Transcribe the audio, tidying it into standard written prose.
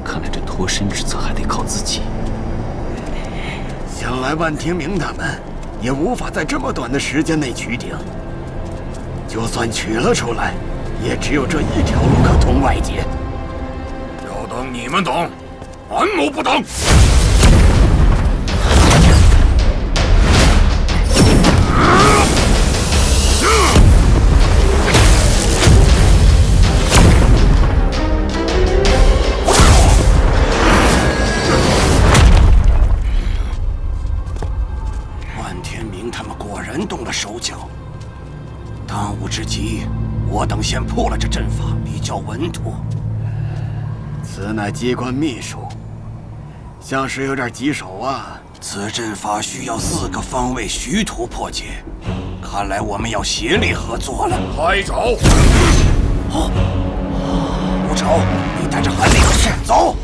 看来这脱身之策还得靠自己。想来万天明他们也无法在这么短的时间内取鼎，就算取了出来，也只有这一条路可通外界。要等你们等，俺某不等。万天明他们果然动了手脚。当务之急，我等先破了这阵法，比较稳妥。此乃机关秘术，像是有点棘手啊。此阵法需要4个方位虚图破解，看来我们要协力合作了。开找！吴愁，你带着韩令士走。